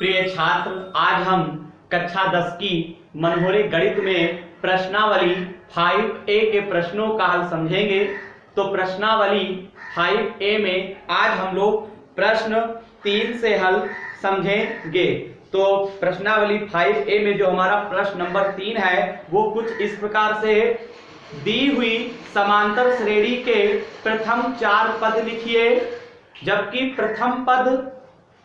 प्रिय छात्र, आज हम कक्षा 10 की मनमोहक गणित में प्रश्नावली 5A के प्रश्नों का हल समझेंगे। तो प्रश्नावली 5A में आज हम लोग प्रश्न 3 से हल समझेंगे। तो प्रश्नावली 5A में जो हमारा प्रश्न नंबर 3 है वो कुछ इस प्रकार से है। दी हुई समांतर श्रेणी के प्रथम 4 पद लिखिए, जबकि प्रथम पद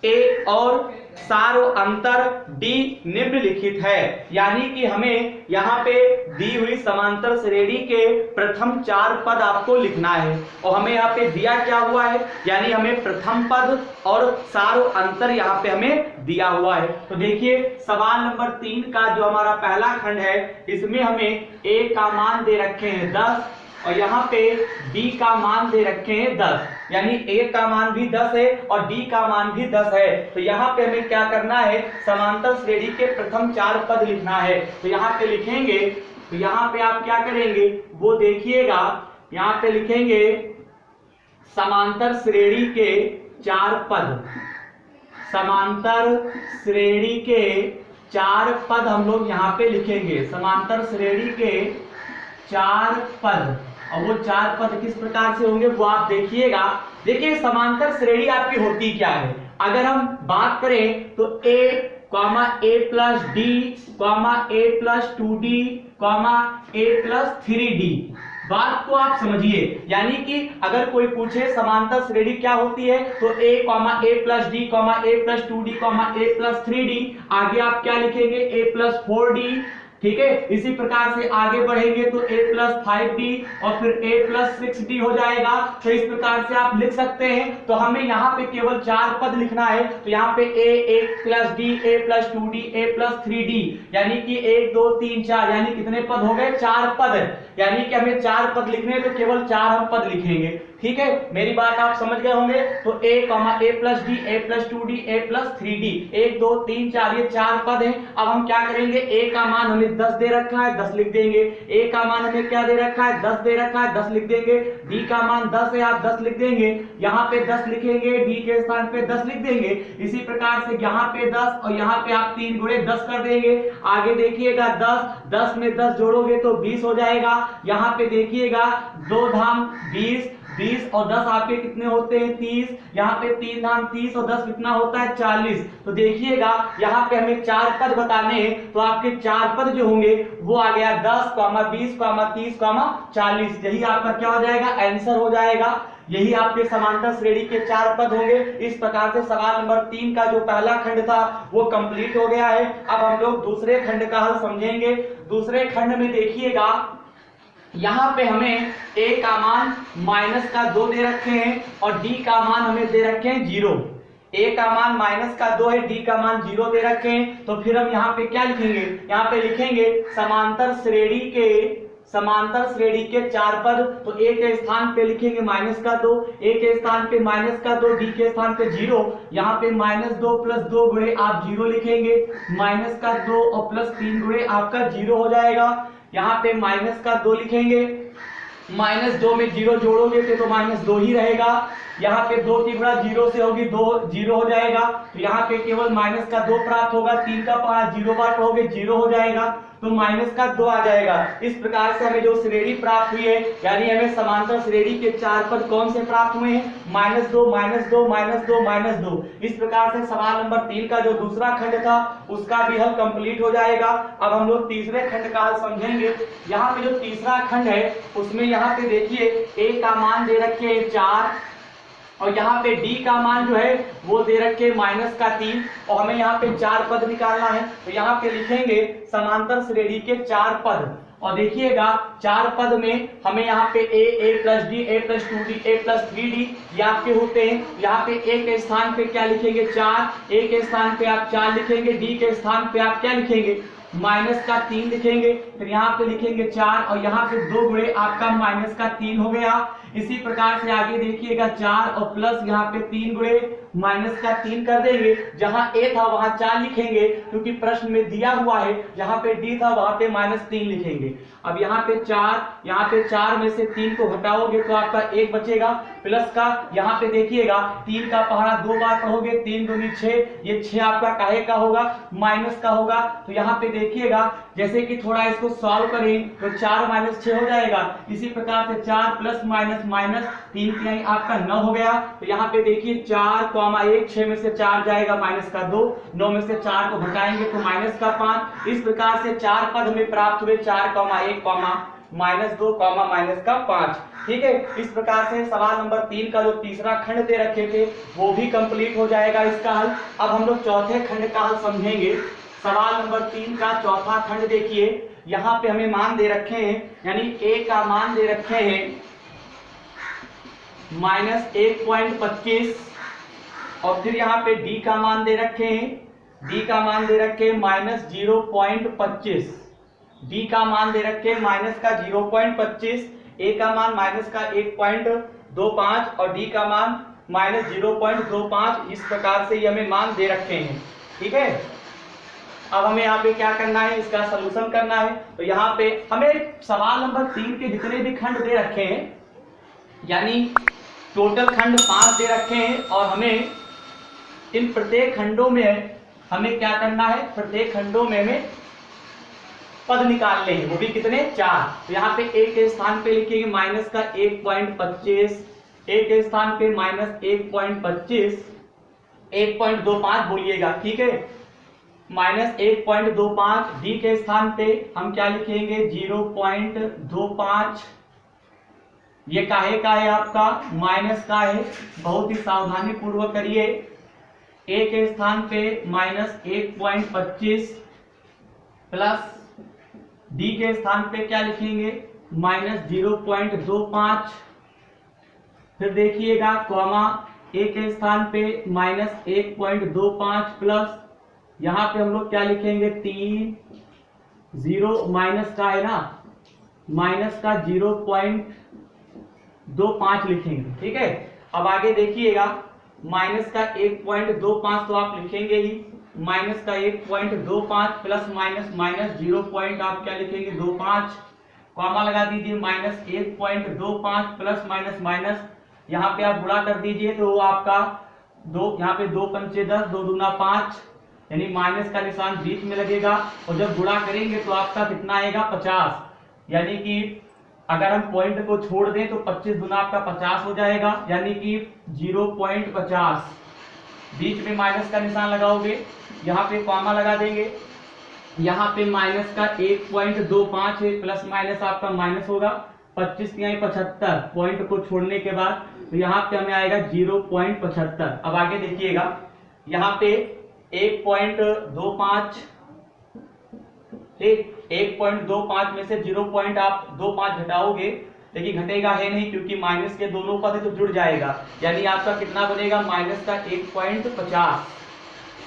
ए और सारो अंतर डी निम्नलिखित है। यानी कि हमें यहाँ पे दी हुई समांतर श्रेणी के प्रथम 4 पद आपको लिखना है और हमें यहाँ पे दिया क्या हुआ है, यानी हमें प्रथम पद और सारो अंतर यहाँ पे हमें दिया हुआ है। तो देखिए सवाल नंबर 3 का जो हमारा पहला खंड है इसमें हमें ए का मान दे रखे हैं 10 और यहाँ पे d का मान दे रखे हैं 10, यानी a का मान भी 10 है और d का मान भी 10 है। तो यहाँ पे हमें क्या करना है, समांतर श्रेणी के प्रथम 4 पद लिखना है। तो यहाँ पे लिखेंगे, तो यहाँ पे आप क्या करेंगे वो देखिएगा, यहाँ पे लिखेंगे समांतर श्रेणी के 4 पद, समांतर श्रेणी के 4 पद हम लोग यहाँ पे लिखेंगे, समांतर श्रेणी के 4 पद। और वो 4 पद किस प्रकार से होंगे वो आप देखिएगा। देखिए समांतर श्रेणी आपकी होती क्या है, अगर हम बात करें तो a plus d a plus 2d a plus 3d। बात को आप समझिए, यानी कि अगर कोई पूछे समांतर श्रेणी क्या होती है तो a plus d a plus 2d a plus 3d, आगे आप क्या लिखेंगे a प्लस 4d। ठीक है, इसी प्रकार से आगे बढ़ेंगे तो a प्लस 5d और फिर a प्लस 6d हो जाएगा। तो इस प्रकार से आप लिख सकते हैं। तो हमें यहाँ पे केवल 4 पद लिखना है। तो यहाँ पे a plus d a plus 2d a plus 3d, यानी कि 1 2 3 4, यानी कितने पद हो गए, 4 पद। यानी कि हमें 4 पद लिखने हैं तो केवल 4 हम पद लिखेंगे। ठीक है, मेरी बात आप समझ गए होंगे। तो a plus d a plus 2d a plus 3d, 1 2 3 4, ये 4 पद हैं। अब हम क्या करेंगे, a का मान हमें 10 दे रखा है, 10 लिख देंगे। a का मान हमें क्या दे रखा है, 10 दे रखा है, 10 लिख देंगे। d का मान 10 है, आप 10 लिख देंगे। यहाँ पे 10 लिखेंगे, d के स्थान पे 10 लिख देंगे। इसी प्रकार से यहाँ पे 10 और यहाँ पे आप 3 गुणे 10 कर देंगे। आगे देखिएगा 10 में 10 जोड़ोगे तो 20 हो जाएगा। यहाँ पे देखिएगा 2 धाम 20 और 10 आपके कितने होते हैं, 30। यहाँ पे 3 धाम 30 और 10 कितना होता है, 40। तो देखिएगा यहाँ पे हमें 4 पद बताने हैं, तो आपके 4 पद जो होंगे वो आ गया 10, 20, 30, 40। यही आपका क्या हो जाएगा, आंसर हो जाएगा। यही आपके समांतर श्रेणी के 4 पद होंगे। इस प्रकार से सवाल नंबर 3 का जो पहला खंड था वो कंप्लीट हो गया है। अब हम लोग दूसरे खंड का हल समझेंगे। दूसरे खंड में देखिएगा, यहाँ पे हमें a का मान -2 दे रखे हैं और d का मान हमें दे रखे हैं 0। a का मान -2 है, d का मान 0 दे रखे हैं। तो फिर हम यहाँ पे क्या लिखेंगे, यहाँ पे लिखेंगे समांतर श्रेणी के 4 पद। तो a के स्थान पे लिखेंगे -2, a के स्थान पे -2, d के स्थान पे 0। यहाँ पे -2 प्लस 2 गुणे आप 0 लिखेंगे, -2 और प्लस 3 गुणे आपका 0 हो जाएगा। यहाँ पे -2 लिखेंगे, -2 में 0 जोड़ोगे तो -2 ही रहेगा। यहाँ पे 2 की गुणा 0 से होगी, 2 0 हो जाएगा। तो यहाँ पे केवल -2 प्राप्त होगा, 3 का 0 बार पढ़ोगे 0 हो जाएगा, तो -2 आ जाएगा। इस प्रकार से हमें जो श्रेणी प्राप्त हुई है, यानी हमें समांतर श्रेणी के 4 पद कौन से प्राप्त हुए हैं, -2 -2 -2 -2। इस प्रकार से सवाल नंबर 3 का जो दूसरा खंड था उसका भी हल कंप्लीट हो जाएगा। अब हम लोग तीसरे खंड का हल समझेंगे। यहाँ पे जो तीसरा खंड है उसमें यहाँ पे देखिए a का मान दे रखे हैं 4 और यहाँ पे d का मान जो है वो दे रखे -3 और हमें यहाँ पे 4 पद निकालना है। तो यहाँ पे लिखेंगे समांतर श्रेणी के 4 पद और देखिएगा 4 पद में हमें यहाँ पे a plus d a plus 2d a plus 3d ये आपके होते हैं। यहाँ पे a के स्थान पे क्या लिखेंगे, 4, a के स्थान पे आप 4 लिखेंगे, d के स्थान पे आप क्या लिखेंगे, -3 लिखेंगे। फिर यहाँ पे लिखेंगे 4 और यहाँ पे 2 गुणे आपका -3 हो गया। इसी प्रकार से आगे देखिएगा 4 और प्लस यहाँ पे 3 गुणे माइनस का 3 कर देंगे, जहां a था वहां 4 लिखेंगे क्योंकि प्रश्न में दिया हुआ है, जहां पे d था वहां पे -3 लिखेंगे। अब यहाँ पे 4 में से 3 को घटाओगे तो आपका 1 बचेगा, प्लस का यहाँ पे देखिएगा 3 का पहाड़ा 2 बार पढ़ोगे, 3 दूनी 6, ये 6 आपका काहे का होगा, माइनस का होगा। तो यहाँ पे देखिएगा जैसे कि थोड़ा इसको सॉल्व करें तो 4 - 6 हो जाएगा। इसी प्रकार से 4 प्लस माइनस माइनस 3 तिहाई आपका 9 हो गया। तो यहाँ पे देखिए 4, 1, 6 में से 4 जाएगा माइनस का 2, 9 में से 4 को घटाएंगे तो माइनस का 5। इस प्रकार से 4 पद हमें प्राप्त हुए, 4, 1, -2, माइनस का 5। ठीक है, इस प्रकार से सवाल नंबर 3 का जो तीसरा खंड दे रखे थे वो भी कंप्लीट हो जाएगा इसका हल। अब हम लोग चौथे खंड का हल समझेंगे। सवाल नंबर 3 का चौथा खंड देखिए, यहाँ पे हमें मान दे रखे हैं, यानी a का मान दे रखे हैं -1.25 और फिर यहाँ पे d का मान दे रखे हैं, d का मान दे रखे हैं -0.25, d का मान दे रखे हैं माइनस का 0.25, a का मान माइनस का 1.25 और d का मान -0.25। इस प्रकार से ये हमें मान दे रखे हैं। ठीक है, अब हमें यहाँ पे क्या करना है, इसका सलूशन करना है। तो यहाँ पे हमें सवाल नंबर 3 के जितने भी खंड दे रखे हैं, यानी टोटल खंड 5 दे रखे हैं और हमें इन प्रत्येक खंडों में हमें क्या करना है, प्रत्येक खंडों में हमें पद निकालने हैं, वो भी कितने, 4। तो यहाँ पे a के स्थान पे लिखेंगे माइनस का 1.25, a के स्थान पे -1.25, 1.25 बोलिएगा। ठीक है, -1.25, d के स्थान पे हम क्या लिखेंगे 0.25। ये काहे का है, आपका माइनस का है, बहुत ही सावधानी पूर्वक करिए। a के स्थान पे -1.25 प्लस d के स्थान पे क्या लिखेंगे -0.25। फिर देखिएगा कॉमा a के स्थान पे -1.25 प्लस यहाँ पे हम लोग क्या लिखेंगे 3, 0 माइनस का है ना, माइनस का 0.25 लिखेंगे। ठीक है, अब आगे देखिएगा माइनस का 1.25 तो आप लिखेंगे ही, माइनस का 1.25 प्लस माइनस 0 पॉइंट आप क्या लिखेंगे 25, कॉमा लगा दीजिए -1.25 प्लस माइनस यहाँ पे आप गुणा कर दीजिए तो आपका 2, यहाँ पे 2 पंचे 10, 2 दूना 5, यानी माइनस का निशान बीच में लगेगा और जब गुणा करेंगे तो आपका कितना आएगा 50। यानी कि अगर हम पॉइंट को छोड़ दें तो 25 गुना आपका 50 हो जाएगा, यानी कि 0.50। बीच में माइनस का निशान लगाओगे, यहाँ पे कॉमा लगा देंगे, यहाँ पे माइनस का 1.25 है, प्लस माइनस आपका माइनस होगा, 25 या 75 पॉइंट को छोड़ने के बाद, तो यहाँ पे हमें आएगा 0.75। अब आगे देखिएगा यहाँ पे 1.25, ठीक, 1.25 में से 0.25 घटाओगे, लेकिन घटेगा है नहीं क्योंकि माइनस के दोनों पद तो जुड़ जाएगा, यानी आपका कितना बनेगा माइनस का 1.50,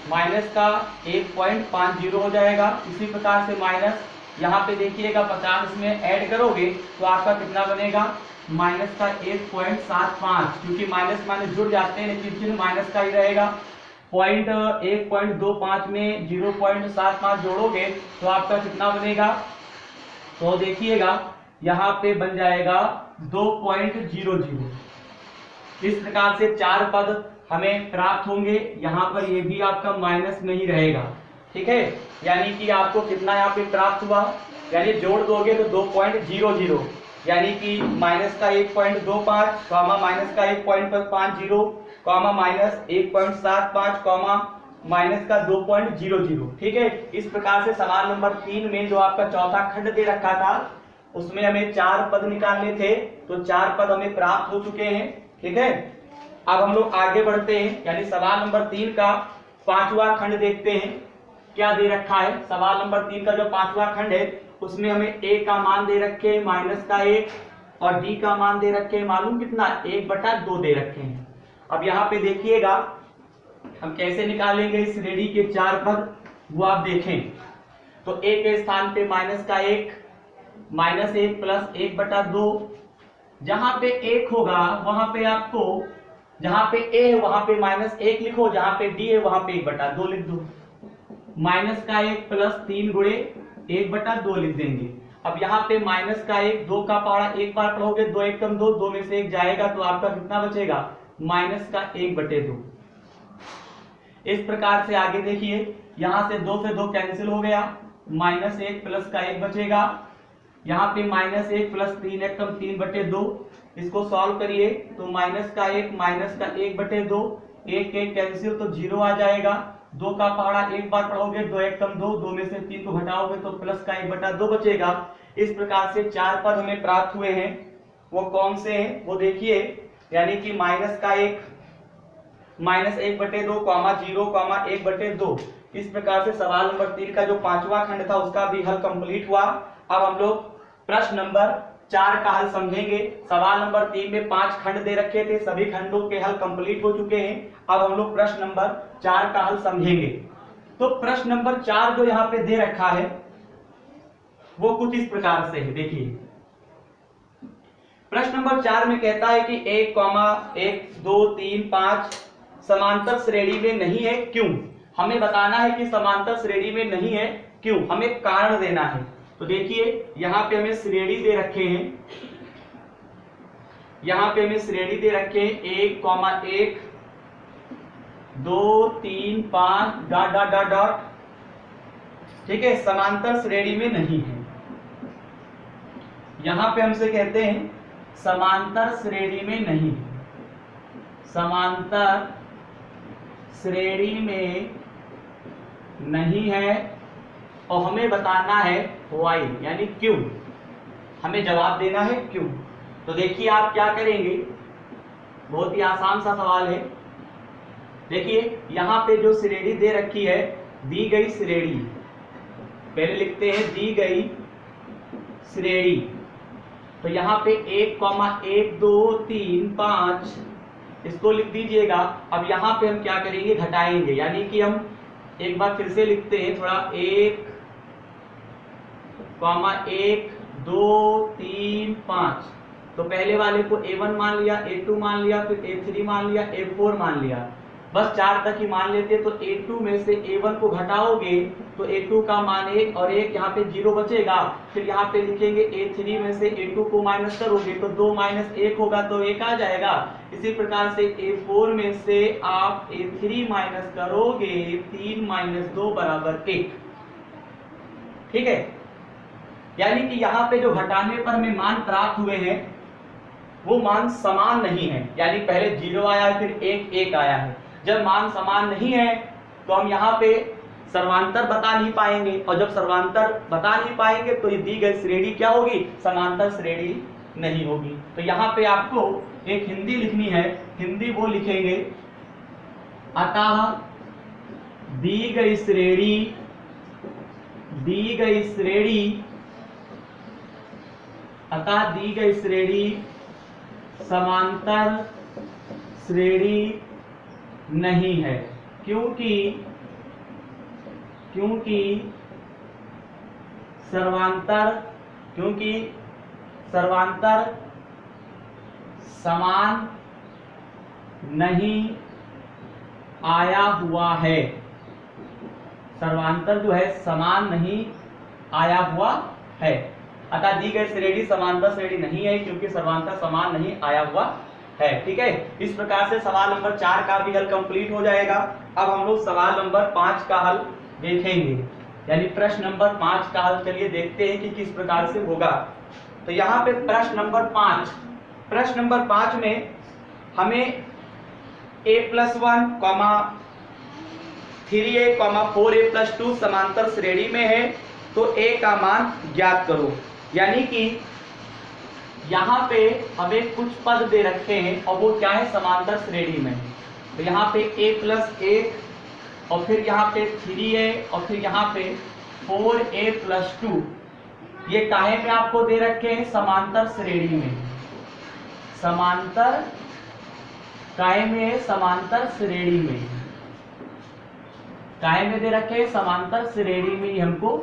माइनस का 1.50 हो जाएगा। इसी प्रकार से माइनस यहाँ पे देखिएगा 50 में ऐड करोगे तो आपका कितना बनेगा माइनस का 1.75, क्योंकि माइनस माइनस जुड़ जाते हैं लेकिन चिन्ह माइनस का ही रहेगा। पॉइंट 1.25 में 0.75 जोड़ोगे तो आपका कितना बनेगा, तो देखिएगा यहाँ पे बन जाएगा 2.00। इस प्रकार से 4 पद हमें प्राप्त होंगे। यहाँ पर ये भी आपका माइनस में ही रहेगा। ठीक है, यानी कि आपको कितना यहाँ पे प्राप्त हुआ, यानी जोड़ दोगे तो 2.00, यानी कि माइनस का 1.25 कॉमा माइनस का 1.50 कॉमा माइनस 1.75 कॉमा माइनस का 2.00। ठीक है, इस प्रकार से सवाल नंबर 3 में जो आपका चौथा खंड दे रखा था उसमें हमें 4 पद निकालने थे, तो 4 पद हमें प्राप्त हो चुके हैं। ठीक है, अब हम लोग आगे बढ़ते हैं, यानी सवाल नंबर 3 का 5वां खंड देखते हैं क्या दे रखा है। सवाल नंबर 3 का जो 5वां खंड है उसमें हमें a का मान दे रखे हैं -1 और d का मान दे रखे हैं मालूम कितना 1/2 दे रखे हैं। अब यहाँ पे देखिएगा हम कैसे निकालेंगे इस श्रेणी के 4 पद, वो आप देखें। तो a के स्थान पे -1 -1 प्लस 1/2, जहां पे 1 होगा वहां पे आपको जहां पे a है वहां पे -1 लिखो, जहां पे d है वहां पे 1/2 लिख दो। माइनस का 1 प्लस 3 गुणे 1/2 लिख देंगे। अब यहाँ पे माइनस का 1, 2 का पहाड़ा एक बार पढ़ोगे, 2 1 कम 2, 2 में से 1 जाएगा तो आपका कितना बचेगा, माइनस का 1/2। इस प्रकार से आगे देखिए, यहां से 2 से 2 कैंसिल हो गया, -1 प्लस का 1 बचेगा। यहाँ पे -1 प्लस 3 1 कम 3/2, इसको सॉल्व करिए तो माइनस का 1/2, 1 1 कैंसिल तो 0 आ जाएगा। 2 का पहाड़ा एक बार पढ़ोगे, 2 1 कम 2, 2 में से 3 को घटाओगे तो प्लस का 1/2 बचेगा। इस प्रकार से 4 पद हमें प्राप्त हुए हैं। वो कौन से हैं वो देखिए, यानी कि -1, -1/2, -0, 1/2। इस प्रकार से सवाल नंबर 3 का जो 5वां खंड था उसका भी हल कंप्लीट हुआ। अब हम लोग प्रश्न नंबर 4 का हल समझेंगे। सवाल नंबर 3 में 5 खंड दे रखे थे, सभी खंडों के हल कंप्लीट हो चुके हैं। अब हम लोग प्रश्न नंबर 4 का हल समझेंगे। तो प्रश्न नंबर 4 जो यहाँ पे दे रखा है वो कुछ इस प्रकार से है, देखिए। प्रश्न नंबर 4 में कहता है कि 1, 1, 2, 3, 5 समांतर श्रेणी में नहीं है, क्यों? हमें बताना है कि समांतर श्रेणी में नहीं है क्यों, हमें कारण देना है। तो देखिए यहां पे हमें श्रेणी दे रखे हैं, यहां पे हमें श्रेणी दे रखे हैं 1, 1, 2, 3, 5 डॉट डॉट डॉट डॉट, ठीक है, समांतर श्रेणी में नहीं है। यहां पे हमसे कहते हैं समांतर श्रेणी में नहीं, समांतर श्रेणी में नहीं है, और हमें बताना है वाई, यानी क्यों, हमें जवाब देना है क्यों। तो देखिए आप क्या करेंगे, बहुत ही आसान सा सवाल है। देखिए यहां पे जो श्रेणी दे रखी है, दी गई श्रेणी, पहले लिखते हैं दी गई श्रेणी। तो यहाँ पे 1, 1, 2, 3, 5 इसको लिख दीजिएगा। अब यहाँ पे हम क्या करेंगे, घटाएंगे, यानी कि हम एक बार फिर से लिखते हैं थोड़ा, 1, 1, 2, 3, 5। तो पहले वाले को A1 मान लिया, A2 मान लिया, फिर A3 मान लिया, A4 मान लिया, बस 4 तक ही मान लेते। तो A2 में से A1 को घटाओगे तो A2 का मान 1 और 1 यहाँ पे 0 बचेगा। फिर यहाँ पे लिखेंगे A3 में से A2 को माइनस करोगे तो 2 - 1 होगा तो 1 आ जाएगा। इसी प्रकार से A4 में से आप A3 माइनस करोगे, 3 - 2 = 1, ठीक है। यानी कि यहाँ पे जो घटाने पर हमें मान प्राप्त हुए हैं वो मान समान नहीं है, यानी पहले 0 आया है फिर 1 1 आया है। जब मान समान नहीं है तो हम यहाँ पे सर्वांतर बता नहीं पाएंगे, और जब सर्वांतर बता नहीं पाएंगे तो ये दी गई श्रेणी क्या होगी, समांतर श्रेणी नहीं होगी। तो यहाँ पे आपको एक हिंदी लिखनी है, हिंदी वो लिखेंगे, अतः दी गई श्रेणी, दी गई श्रेणी, अतः दी गई श्रेणी समांतर श्रेणी नहीं है, क्योंकि सर्वांतर समान नहीं आया हुआ है, सर्वांतर जो है समान नहीं आया हुआ है। अतः दी गई श्रेणी समांतर श्रेणी नहीं है क्योंकि सर्वांतर समान नहीं आया हुआ है, ठीक है। इस प्रकार से सवाल नंबर 4 का भी हल कंप्लीट हो जाएगा। अब हम लोग सवाल नंबर 5 का हल देखेंगे, यानी प्रश्न नंबर 5 का हल चलिए देखते हैं कि किस प्रकार से होगा। तो यहाँ पे प्रश्न नंबर 5 में हमें a+1, 3a, 4a+2 समांतर श्रेणी में है, तो a का मान ज्ञात करो। यानी कि यहाँ पे हमें कुछ पद दे रखे हैं और वो क्या है, समांतर श्रेणी में। तो यहाँ पे a+1 और फिर यहाँ पे 3a और फिर यहाँ पे 4a+2, ये काहे में आपको दे रखे हैं, समांतर श्रेणी में। समांतर काहे में है, समांतर श्रेणी में, काहे में दे रखे हैं, समांतर श्रेणी में ही हमको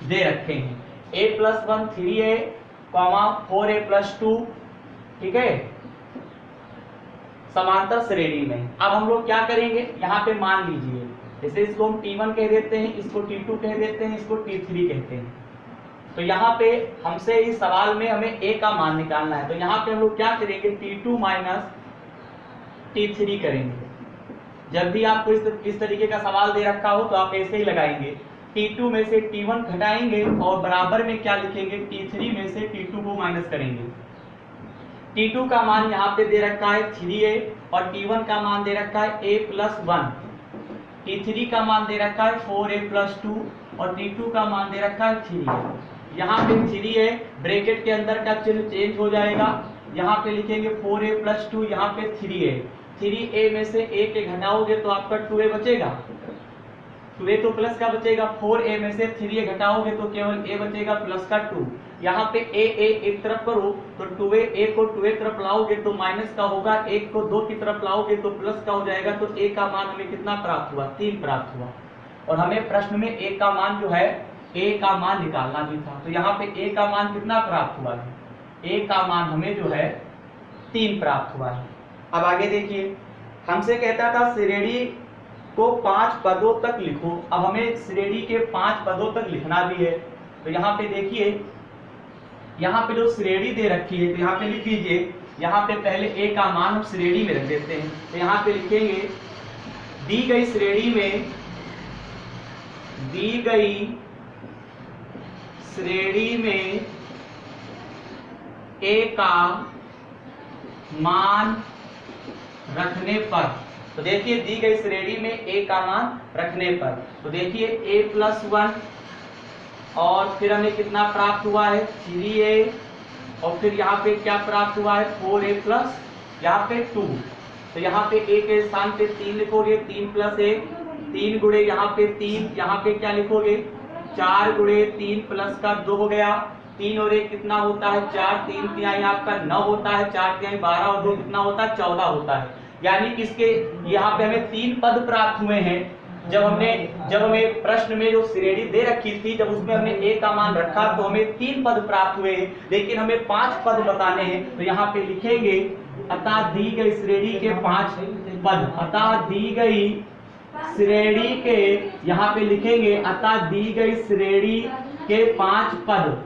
दे रखे हैं। a+1 3a, 4a+2, ठीक है, समांतर श्रेणी में। अब हम लोग क्या करेंगे, यहाँ पे मान लीजिए जैसे इसको हम T1 कह देते हैं, इसको T2 कह देते हैं, इसको T3 कहते हैं। तो यहाँ पे हमसे इस सवाल में हमें A का मान निकालना है, तो यहाँ पे हम लोग क्या करेंगे, T2 माइनस T3 करेंगे। जब भी आपको इस तरीके का सवाल दे रखा हो तो आप ऐसे ही लगाएंगे, T2 में से T1 घटाएंगे और बराबर में क्या लिखेंगे, T3 में से T2 को माइनस करेंगे। T2 का मान यहाँ पे दे रखा है 3A और T1 का मान दे रखा है A प्लस 1, T3 का मान दे रखा है 4A प्लस 2 और T2 का मान दे रखा है 3A। यहाँ पे 3A ब्रैकेट के अंदर का चिन्ह चेंज हो जाएगा, यहाँ पे लिखेंगे 4A प्लस 2, यहाँ पे 3A। 3A में से A के घटाओगे तो आपका 2A बचेगा, 2A तो प्लस का बचेगा। 4A में से 3A घटाओगे तो केवल A बचेगा प्लस का 2। यहाँ पे A एक तरफ करो तो 2A को 2A तरफ लाओगे तो माइनस का होगा, 1 को 2 की तरफ लाओगे तो प्लस का हो जाएगा। तो A का मान हमें कितना प्राप्त हुआ, 3 प्राप्त हुआ। और हमें प्रश्न में A का मान जो है, A का मान निकालना भी था। तो यहाँ पे A का मान कितना प्राप्त हुआ है, A का मान हमें जो है 3 प्राप्त हुआ है। अब आगे देखिए, हमसे कहता था श्रेणी को 5 पदों तक लिखो। अब हमें श्रेणी के 5 पदों तक लिखना भी है। तो यहाँ पे देखिए, यहाँ पे जो श्रेणी दे रखी है तो यहाँ पे लिख लीजिए, यहाँ पे पहले A का मान हम श्रेणी में रख देते हैं। तो यहाँ पे लिखेंगे दी गई श्रेणी में A का मान रखने पर, तो देखिए दी गई श्रेणी में A का मान रखने पर, तो देखिए A प्लस 1 और फिर हमें कितना प्राप्त हुआ है 3A और फिर यहाँ पे क्या प्राप्त हुआ है 4A प्लस यहाँ पे 2। तो यहाँ पे A के स्थान पे 3 लिखोगे, 3 प्लस 1, 3 गुणे यहाँ पे 3, यहाँ पे क्या लिखोगे 4 गुणे 3 प्लस का 2 हो गया, 3 और 1 कितना होता है 4, 3 तिहाई आपका 9 होता है, 4 तिहाई 12 और 2 कितना होता है 14 होता है। यानी कि इसके यहाँ पे हमें 3 पद प्राप्त हुए हैं। जब हमें प्रश्न में जो श्रेणी दे रखी थी, जब उसमें हमने A का मान रखा तो हमें 3 पद प्राप्त हुए हैं, लेकिन हमें 5 पद बताने हैं। तो यहाँ पे लिखेंगे अतः दी गई श्रेणी के 5 पद, अतः दी गई श्रेणी के, यहाँ पे लिखेंगे अतः दी गई श्रेणी के 5 पद,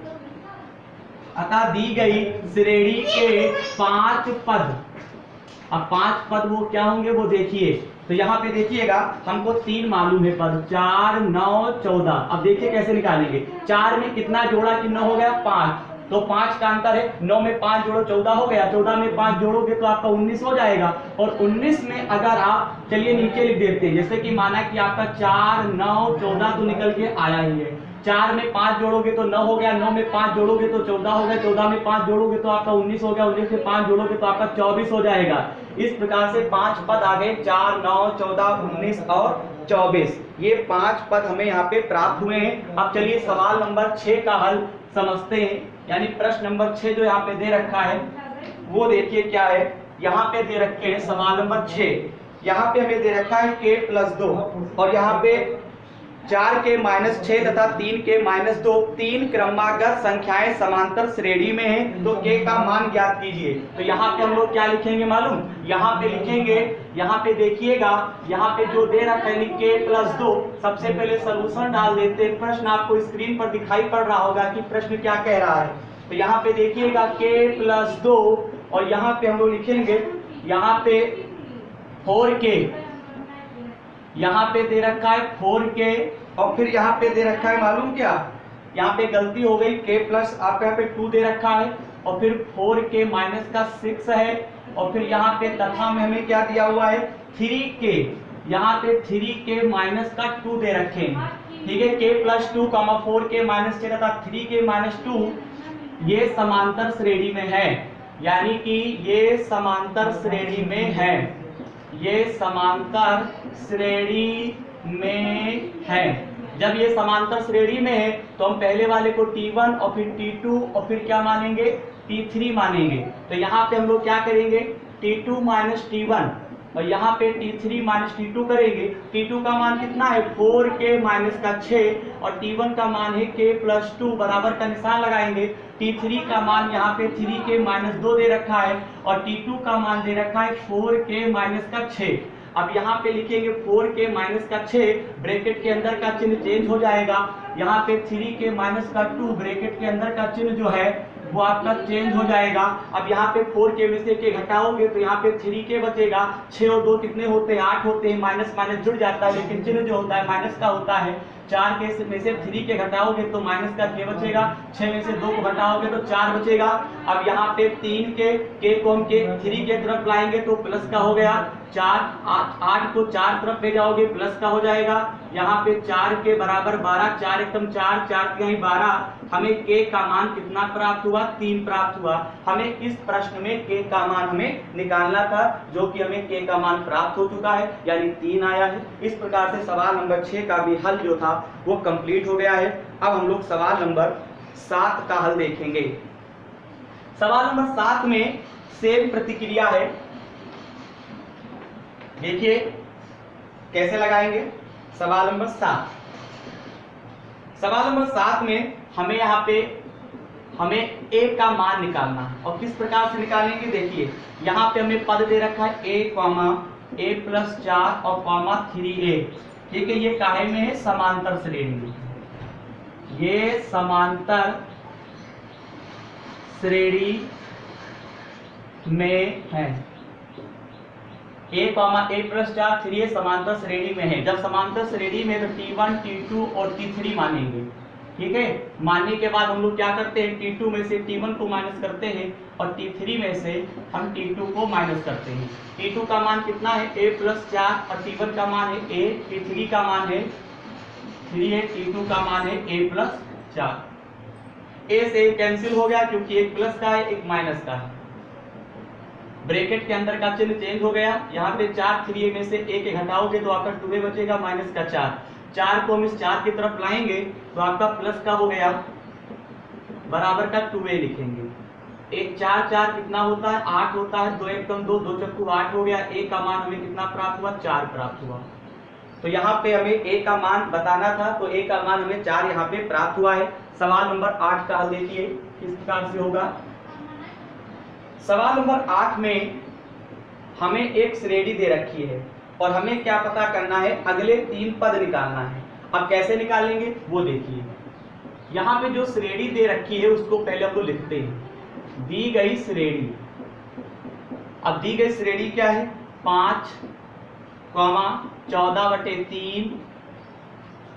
अतः दी गई श्रेणी के 5 पद। अब 5 पद वो क्या होंगे वो देखिए, तो यहाँ पे देखिएगा हमको 3 मालूम है पद, 4, 9, 14। अब देखिए कैसे निकालेंगे, 4 में कितना जोड़ा कि 9 हो गया 5, तो 5 का अंतर है, 9 में 5 जोड़ो 14 हो गया, 14 में 5 जोड़ोगे तो आपका 19 हो जाएगा। और 19 में अगर आप, चलिए नीचे लिख देते हैं, जैसे कि माना कि आपका 4, 9, 14 तो निकल के आया ही है, 4 में 5 जोड़ोगे तो 9 हो गया, 9 में 5 जोड़ोगे तो 14 हो गया, 14 में 5 जोड़ोगे तो आपका 19 हो गया, 19 में 5 जोड़ोगे तो आपका 24 हो जाएगा। इस प्रकार से 5 पद आ गए, 4, 9, 14, 19 और 24। ये 5 पद हमें यहाँ पे प्राप्त हुए हैं। अब चलिए सवाल नंबर 6 का हल समझते हैं, यानी प्रश्न नंबर 6 जो यहाँ पे दे रखा है वो देखिए क्या है। यहाँ पे दे रखे हैं सवाल नंबर 6, यहाँ पे हमें दे रखा है k प्लस 2 और यहाँ पे 4k माइनस 6 तथा 3k माइनस 2 तीन क्रमागत संख्याएं समांतर श्रेणी में हैं, तो k का मान ज्ञात कीजिए। तो यहाँ पे हम लोग क्या लिखेंगे मालूम, यहाँ पे लिखेंगे, यहाँ पे देखिएगा, यहाँ पे जो दे रखा है k प्लस 2, सबसे पहले सलूशन डाल देते हैं। प्रश्न आपको स्क्रीन पर दिखाई पड़ रहा होगा कि प्रश्न क्या कह रहा है। तो यहाँ पे देखिएगा k प्लस 2 और यहाँ पे हम लोग लिखेंगे, यहाँ पे 4k, यहाँ पे दे रखा है 4k और फिर यहाँ पे दे रखा है मालूम क्या, यहाँ पे गलती हो गई, k प्लस आपका यहाँ पे 2 दे रखा है और फिर 4k माइनस का 6 है और फिर यहाँ पे तथा में हमें क्या दिया हुआ है 3k, यहाँ पे 3k माइनस का 2 दे रखे हैं, ठीक है। k प्लस 2 4k माइनस 6 तथा 3k माइनस 2 ये समांतर श्रेणी में है, यानी कि ये समांतर श्रेणी में है, ये समांतर श्रेणी में है। जब ये समांतर श्रेणी में है तो हम पहले वाले को T1 और फिर T2 और फिर क्या मानेंगे T3 मानेंगे। तो यहाँ पे हम लोग क्या करेंगे, T2 माइनस T1 और यहाँ पे T3 माइनस T2 करेंगे। T2 का मान कितना है 4K माइनस का 6 और T1 का मान है K प्लस 2 बराबर का निशान लगाएंगे। T3 का मान यहाँ पे 3K माइनस 2 दे रखा है और T2 का मान दे रखा है 4K माइनस का 6। अब यहाँ पे लिखेंगे 4K माइनस का 6, ब्रैकेट के अंदर का चिन्ह चेंज हो जाएगा। यहाँ पे 3K माइनस का 2, ब्रैकेट के अंदर का चिन्ह जो है वो आपका चेंज हो जाएगा। अब यहाँ पे 4K में से K घटाओगे तो यहाँ पे 3K बचेगा। 6 और 2 कितने होते हैं 8 होते हैं, माइनस माइनस जुड़ जाता है लेकिन चिन्ह जो होता है माइनस का होता है। 4K में से 3K घटाओगे तो माइनस का K बचेगा, 6 में से 2 को घटाओगे तो 4 बचेगा। अब यहाँ पे 3K को हम 3 के तरफ लाएंगे तो प्लस का हो गया 4, 8 को 4 तरफ ले जाओगे प्लस का हो जाएगा। यहाँ पे 4K बराबर 12, 4 एकदम 4, 4 के 12। हमें K का मान कितना प्राप्त हुआ 3 प्राप्त हुआ। हमें इस प्रश्न में K का मान हमें निकालना था जो कि हमें K का मान प्राप्त हो चुका है यानी 3 आया है। इस प्रकार से सवाल नंबर 6 का भी हल जो था वो कंप्लीट हो गया है। अब हम लोग सवाल नंबर 7 का हल देखेंगे। सवाल नंबर 7 में सेम प्रतिक्रिया है। देखिए कैसे लगाएंगे। सवाल नंबर 7, सवाल नंबर 7 में हमें यहाँ पे हमें A का मान निकालना है और किस प्रकार से निकालेंगे। देखिए यहाँ पे हमें पद दे रखा है A प्लस 4 और 3A। ठीक है, ये काहे में है समांतर श्रेणी में, ये समांतर श्रेणी में है। A प्लस 4 3A समांतर श्रेणी में है। जब समांतर श्रेणी में तो T1 T2 और T3 मानेंगे। ठीक है, मानने के बाद हम लोग क्या करते हैं T2 में से T1 को माइनस करते हैं और T3 में से हम T2 को माइनस करते हैं। T2 का मान कितना है A प्लस 4 और T1 का मान है A, T3 का मान है 3 है, T2 का मान है A प्लस 4। A से कैंसिल हो गया क्योंकि एक प्लस का है एक माइनस का है। ब्रैकेट के अंदर का चिन्ह चेंज हो गया। यहाँ पे 4 3A में से A के घटाओगे तो आपका 2A बचेगा माइनस का 4। 4 को हम इस 4 की तरफ लाएंगे तो आपका प्लस का हो गया बराबर का 2A लिखेंगे। 4 4 कितना होता है 8 होता है, 2 1 2 2 चक्कू 8 हो गया। A का मान हमें कितना प्राप्त हुआ 4 प्राप्त हुआ। तो यहाँ पे हमें A का मान बताना था तो A का मान हमें 4 यहाँ पे प्राप्त हुआ है। सवाल नंबर 8 का हल देखिए किस प्रकार से होगा। सवाल नंबर 8 में हमें एक श्रेणी दे रखी है और हमें क्या पता करना है अगले 3 पद निकालना है। अब कैसे निकालेंगे वो देखिए। यहाँ पे जो श्रेणी दे रखी है उसको पहले हम लोग लिखते हैं। दी गई श्रेणी, अब दी गई श्रेणी क्या है 5, 14/3,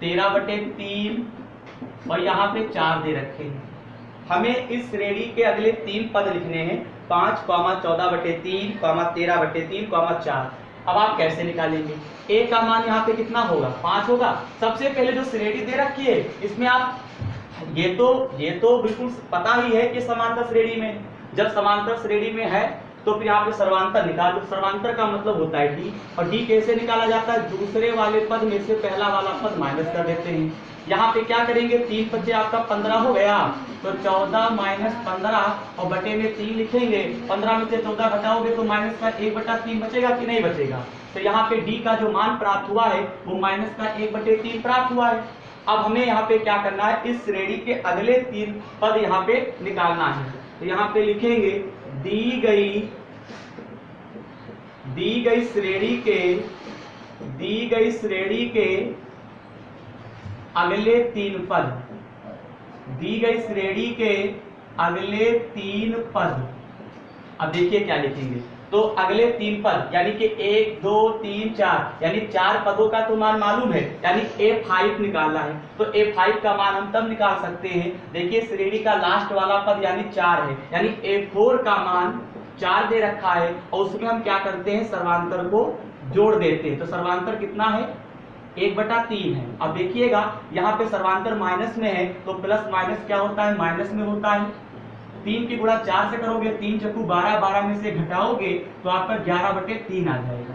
13/3 और यहाँ पे 4 दे रखे हैं। हमें इस श्रेणी के अगले 3 पद लिखने हैं 5, 14/3, 13/3, 4। अब आप कैसे निकालेंगे। A का मान यहाँ पे कितना होगा 5 होगा। सबसे पहले जो श्रेणी दे रखी है इसमें आप ये तो बिल्कुल पता ही है कि समांतर श्रेणी में, जब समांतर श्रेणी में है तो फिर यहाँ पे सर्वांतर निकाल दो। सर्वांतर का मतलब होता है D, और D कैसे निकाला जाता है दूसरे वाले पद में से पहला वाला पद माइनस कर देते हैं। यहाँ पे क्या करेंगे 3 बचे आपका 15 हो गया तो 14 माइनस 15 और बटे में 3 लिखेंगे। 15 में से 14 घटाओगे तो माइनस का 1/3 बचेगा कि नहीं बचेगा। तो यहाँ पे D का जो मान प्राप्त हुआ है वो माइनस का 1/3 प्राप्त हुआ है। अब हमें यहाँ पे क्या करना है इस श्रेणी के अगले 3 पद यहाँ पे निकालना है। तो यहाँ पे लिखेंगे दी गई श्रेणी के अगले 3 पद, दी गई श्रेणी के अगले 3 पद। अब देखिए क्या लिखेंगे तो अगले 3 पद यानी कि 1 2 3 4 यानी 4 पदों का तो मान मालूम है यानी A5 निकालना है। तो A5 का मान हम तब निकाल सकते हैं। देखिए श्रेणी का लास्ट वाला पद यानी 4 है यानी A4 का मान 4 दे रखा है और उसमें हम क्या करते हैं सर्वांतर को जोड़ देते हैं। तो सर्वांतर कितना है 1/3 है। अब देखिएगा यहाँ पे सर्वांतर माइनस में है तो प्लस माइनस क्या होता है माइनस में होता है। 3 की गुणा 4 से करोगे 3 चक्कू 12, 12 में से घटाओगे तो आपका 11/3 आ जाएगा।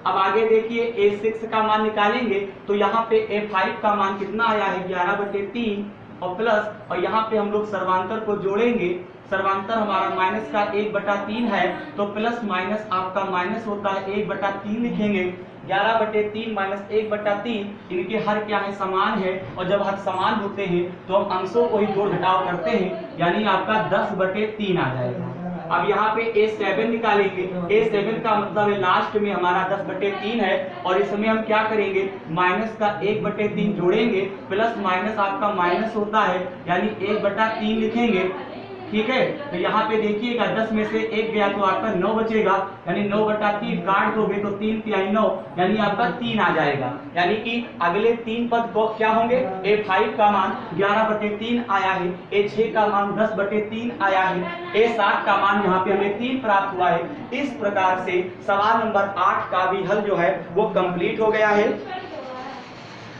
अब आगे देखिए A6 का मान निकालेंगे तो यहाँ पे A5 का मान कितना आया है 11/3 और प्लस और यहाँ पे हम लोग सर्वांतर को जोड़ेंगे। सर्वांतर हमारा माइनस का 1/3 है, तो प्लस माइनस आपका माइनस होता है 1/3 लिखेंगे। 11/3 माइनस 1/3 इनके हर क्या है, समान है, और जब हर समान होते हैं तो हम अंशों को ही जोड़ घटाव करते हैं, यानी आपका 10/3 आ जाएगा। अब यहाँ पे A7 निकालेंगे। A7 का मतलब है लास्ट में हमारा 10/3 है, और इसमें हम क्या करेंगे, माइनस का 1/3 जोड़ेंगे, प्लस माइनस आपका माइनस होता है, यानी 1/3 लिखेंगे। ठीक है, तो यहाँ पे देखिएगा 10 में से 1 गया तो आपका 9 बचेगा, यानी 9/3 काट दोगे तो 3 तिहाई 9, यानी आपका 3 आ जाएगा। यानी कि अगले 3 पद को क्या होंगे, A5 का मान 11/3 आया है, A6 का मान 10/3 आया है, A7 का मान यहाँ पे हमें 3 प्राप्त हुआ है। इस प्रकार से सवाल नंबर 8 का भी हल जो है वो कंप्लीट हो गया है।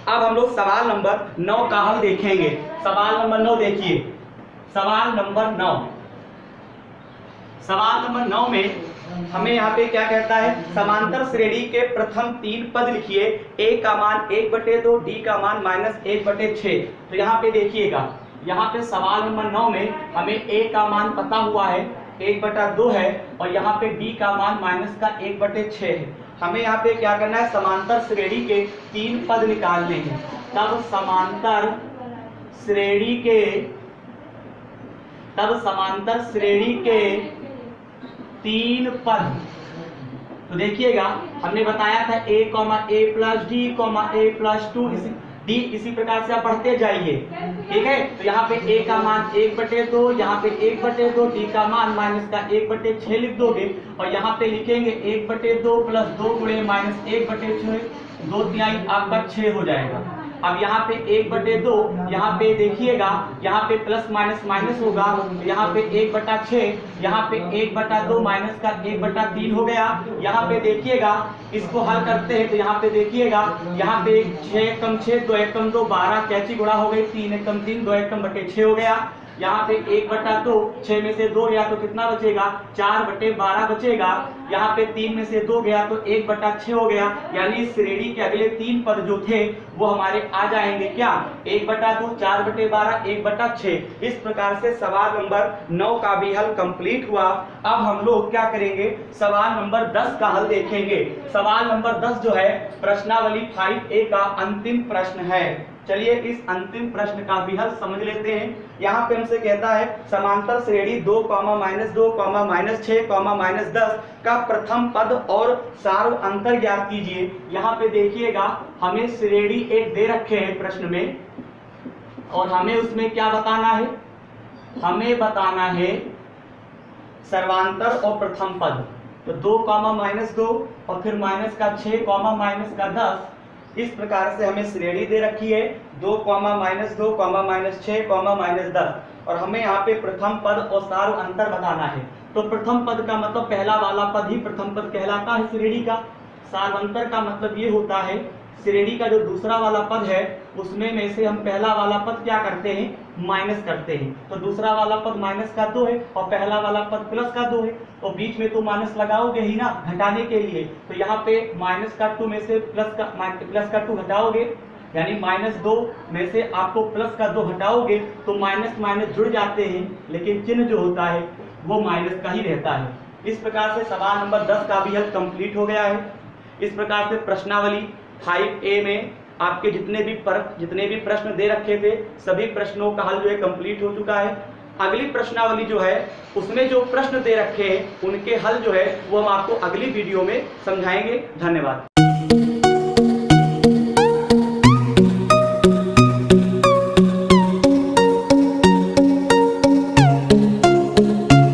अब हम लोग सवाल नंबर 9 का हल देखेंगे। सवाल नंबर 9 देखिए, सवाल नंबर 9। सवाल नंबर 9 में हमें यहाँ पे क्या कहता है, समांतर श्रेणी के प्रथम 3 पद लिखिए। A का मान 1/2, D का मान -1/6। तो यहाँ पे देखिएगा, यहाँ पे सवाल नंबर 9 में हमें A का मान पता हुआ है 1/2 है, और यहाँ पे D का मान -1/6 है। हमें यहाँ पे क्या करना है, समांतर श्रेणी के 3 पद निकालने हैं। तब समांतर श्रेणी के 3 पद, तो देखिएगा हमने बताया था A, A plus D, A plus 2 D, इसी प्रकार से आप पढ़ते जाइए। ठीक है, तो यहाँ पे A का मान 1/2, यहाँ पे 1/2, D का मान माइनस का 1/6 लिख दोगे, और यहाँ पे लिखेंगे 1/2 प्लस 2 गुणे माइनस 1/6, 2 तिहाई आपका 6 हो जाएगा। अब यहाँ पे 1/2, यहाँ पे देखिएगा, यहाँ पे प्लस माइनस माइनस होगा, यहाँ पे 1/6, यहाँ पे 1/2 माइनस का 1/3 हो गया। यहाँ पे देखिएगा, इसको हल करते हैं तो यहाँ पे देखिएगा, यहाँ पे 6 एकम 6, 2 एकम 2, 12 कैची गुणा हो गई, 3 एकम 3, 2 एकम बटे 6 हो गया। यहाँ पे 1/2, 6 में से 2 गया तो कितना बचेगा, 4/12 बचेगा। यहाँ पे 3 में से 2 गया तो 1/6 हो गया, यानी श्रेणी के अगले 3 पद जो थे वो हमारे आ जाएंगे क्या, 1/2, 4/12, 1/6। इस प्रकार से सवाल नंबर 9 का भी हल कंप्लीट हुआ। अब हम लोग क्या करेंगे, सवाल नंबर 10 का हल देखेंगे। सवाल नंबर 10 जो है प्रश्नावली 5A का अंतिम प्रश्न है। चलिए इस अंतिम प्रश्न का भी हल समझ लेते हैं। यहाँ पे हमसे कहता है समांतर श्रेणी 2, -2, -6, -10 का प्रथम पद और सार अंतर ज्ञात कीजिए। यहाँ पे देखिएगा, हमें श्रेणी एक दे रखे हैं प्रश्न में, और हमें उसमें क्या बताना है, हमें बताना है सर्वांतर और प्रथम पद। तो 2, -2 और फिर माइनस का 6, -10, इस प्रकार से हमें श्रेणी दे रखी है 2, -2, -6, -10, और हमें यहाँ पे प्रथम पद और सार अंतर बताना है। तो प्रथम पद का मतलब पहला वाला पद ही प्रथम पद कहलाता है श्रेणी का। सार अंतर का मतलब ये होता है श्रेणी का जो दूसरा वाला पद है उसमें में से हम पहला वाला पद क्या करते हैं, माइनस करते हैं। तो दूसरा वाला पद माइनस का 2 है और पहला वाला पद प्लस का 2 है, तो बीच में तो माइनस लगाओगे ही ना घटाने के लिए। तो यहाँ पे माइनस का 2 में से प्लस का 2 घटाओगे, यानी -2 में से आपको प्लस का 2 हटाओगे तो माइनस माइनस जुड़ जाते हैं, लेकिन चिन्ह जो होता है वो माइनस का ही रहता है। इस प्रकार से सवाल नंबर 10 का भी हल कंप्लीट हो गया है। इस प्रकार से प्रश्नावली 5A में आपके जितने भी प्रश्न दे रखे थे सभी प्रश्नों का हल जो है कंप्लीट हो चुका है। अगली प्रश्नावली जो है उसमें जो प्रश्न दे रखे हैं उनके हल जो है वो हम आपको अगली वीडियो में समझाएंगे। धन्यवाद।